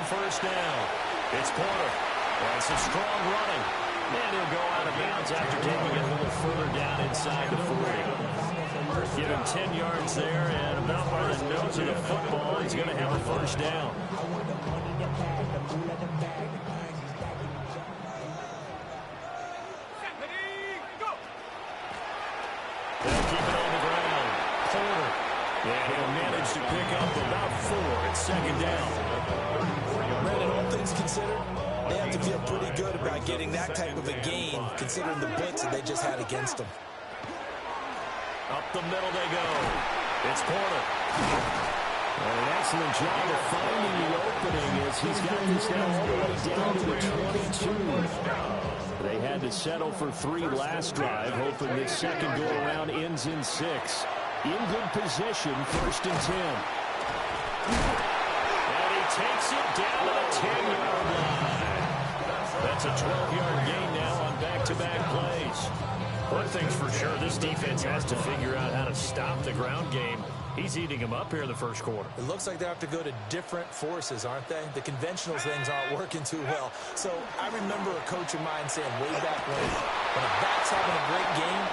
first down. It's Porter. And some strong running. And he'll go out of bounds after taking it a little further down inside the 40. Give him 10 yards there, and about by the nose of the football, he's going to have a first down. They'll keep it on the ground. Porter. And he'll manage to pick up about 4 at second down. Brandon, all things considered, they have to feel pretty good about getting that type of a gain, considering the blitz that they just had against them. Up the middle they go. It's Porter. And an excellent job of finding the opening as he's got this now all the way down to the 22. They had to settle for 3 last drive, hoping this second go-around ends in 6. In good position, first and 10. And he takes it down to the 10-yard line. That's a 12-yard gain now on back-to-back plays. One thing's for sure, this defense has to figure out how to stop the ground game. He's eating them up here in the first quarter. It looks like they have to go to different forces, aren't they? The conventional things aren't working too well. So I remember a coach of mine saying way back when a back's having a great game,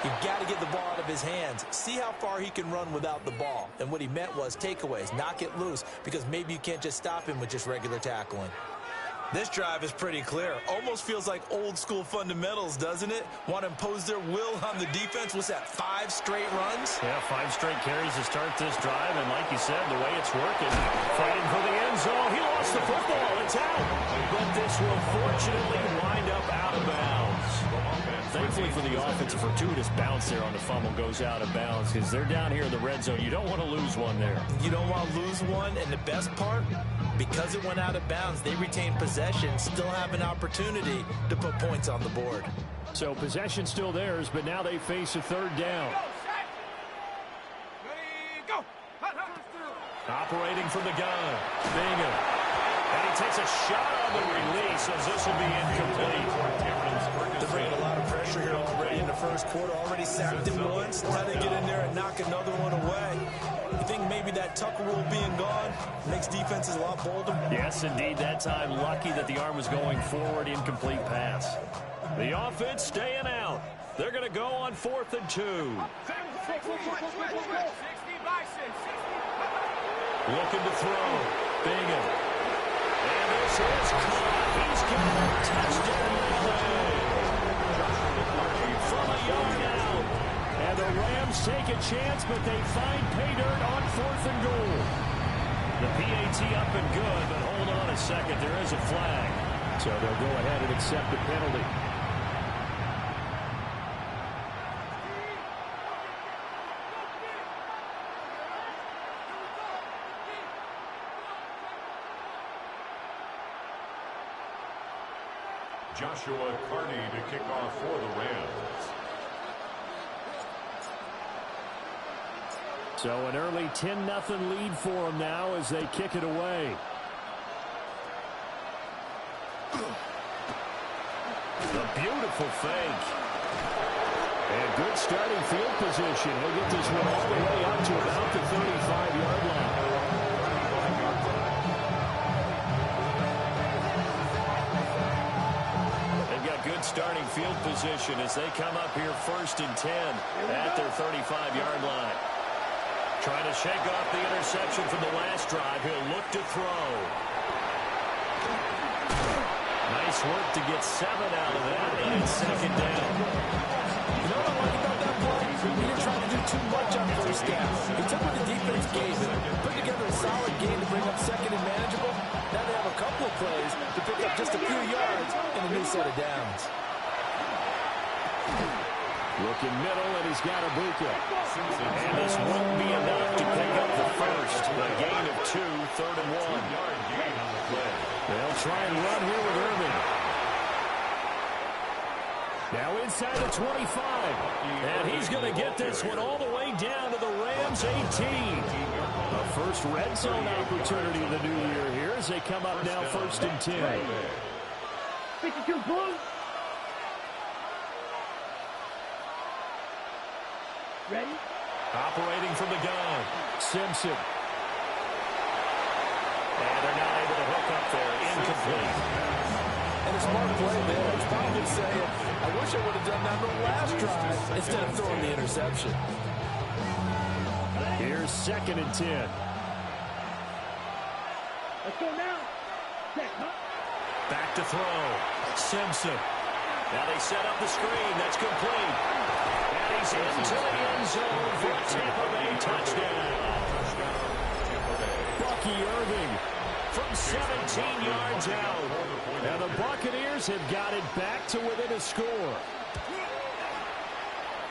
you've got to get the ball out of his hands. See how far he can run without the ball. And what he meant was takeaways, knock it loose, because maybe you can't just stop him with just regular tackling. This drive is pretty clear. Almost feels like old school fundamentals, doesn't it? Want to impose their will on the defense. What's that, 5 straight runs? Yeah, 5 straight carries to start this drive. And like you said, the way it's working, fighting for the end zone. He lost the football. It's out. But this will fortunately wind up out of bounds. Thankfully for the offense, a fortuitous bounce there on the fumble goes out of bounds because they're down here in the red zone. You don't want to lose one there. You don't want to lose one, and the best part, because it went out of bounds, they retain possession, still have an opportunity to put points on the board. So possession still theirs, but now they face a third down. Operating from the gun. Bingham. And he takes a shot on the release as this will be incomplete. They're bringing a lot of pressure here already in the first quarter. Already sacked him once. Now they get in there and knock another one away. You think maybe that Tucker rule being gone makes defenses a lot bolder? Yes, indeed. That time, lucky that the arm was going forward. Incomplete pass. The offense staying out. They're going to go on 4th and 2. Looking to throw. Bingham. And this is caught. He's got a touchdown play. From a yard out. And the Rams take a chance, but they find pay dirt on 4th and goal. The PAT up and good, but hold on a second. There is a flag. So they'll go ahead and accept the penalty. Joshua Carney to kick off for the Rams. So an early 10-0 lead for them now as they kick it away. The beautiful fake. And good starting field position. He'll get this one all the way up to about the 35-yard line. Good starting field position as they come up here 1st and 10 at their 35-yard line. Trying to shake off the interception from the last drive. He'll look to throw. Nice work to get 7 out of that, and it's 2nd down. You know what I like about that play? He didn't try to do too much on 1st down. He took what the defense gave him, put together a solid game to bring up 2nd and manageable. Now they have a couple of plays to pick up just a few yards and a new set of downs. Looking middle, and he's got Ibuka. And this won't be enough to pick up the first. A gain of 2, 3rd and 1. They'll try and run here with Irvin. Now inside the 25. And he's going to get this one all the way down to the Rams 18. A first red zone opportunity of the new year here as they come up now 1st and 10. 52 Blue. Ready? Operating from the gun. Simpson. And they're not able to hook up smart play there. He's probably saying, I wish I would have done that on the last drive instead of throwing the interception. Here's 2nd and 10. Let's go now. Set, huh? Back to throw. Simpson. Now they set up the screen. That's complete. And he's into the end zone for a Tampa Bay touchdown. Bucky Irving from 17 yards out. Now the Buccaneers have got it back to within a score.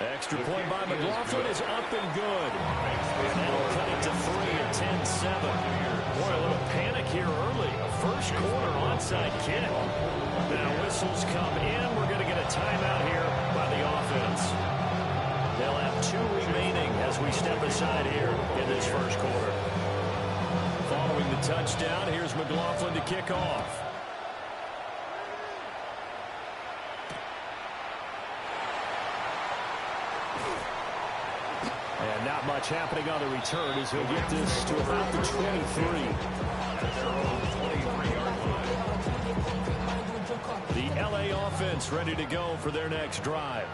Extra point by McLaughlin is up and good. And that'll cut it to 3 at 10-7. Boy, a little panic here early. A first quarter onside kick. Now whistles come in. We're going to get a timeout here by the offense. They'll have 2 remaining as we step aside here in this first quarter. Following the touchdown, here's McLaughlin to kick off. And not much happening on the return as he'll get this to about the 23. The LA offense ready to go for their next drive.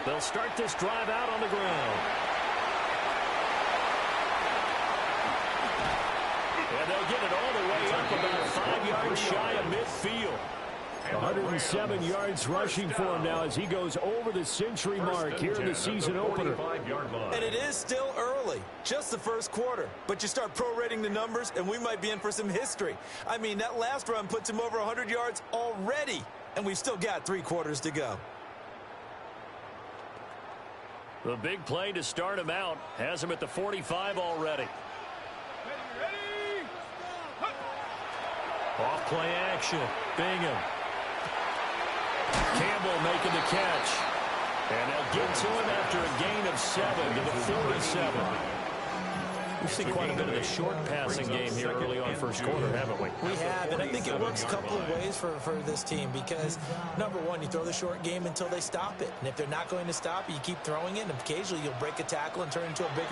They'll start this drive out on the ground. And they'll get it all the way up about 5 yards shy of midfield. 107 yards rushing for him now as he goes over the century mark here in the season opener. And it is still early, just the first quarter. But you start prorating the numbers, and we might be in for some history. I mean, that last run puts him over 100 yards already, and we've still got 3 quarters to go. The big play to start him out has him at the 45 already. Off play action. Bingham. Campbell making the catch. And they'll get to him after a gain of 7 to the 47. We've seen quite a bit of the short passing game here early on first quarter, haven't we? We have, and I think it works a couple of ways for this team because, number one, you throw the short game until they stop it. And if they're not going to stop it, you keep throwing it, and occasionally you'll break a tackle and turn into a bigger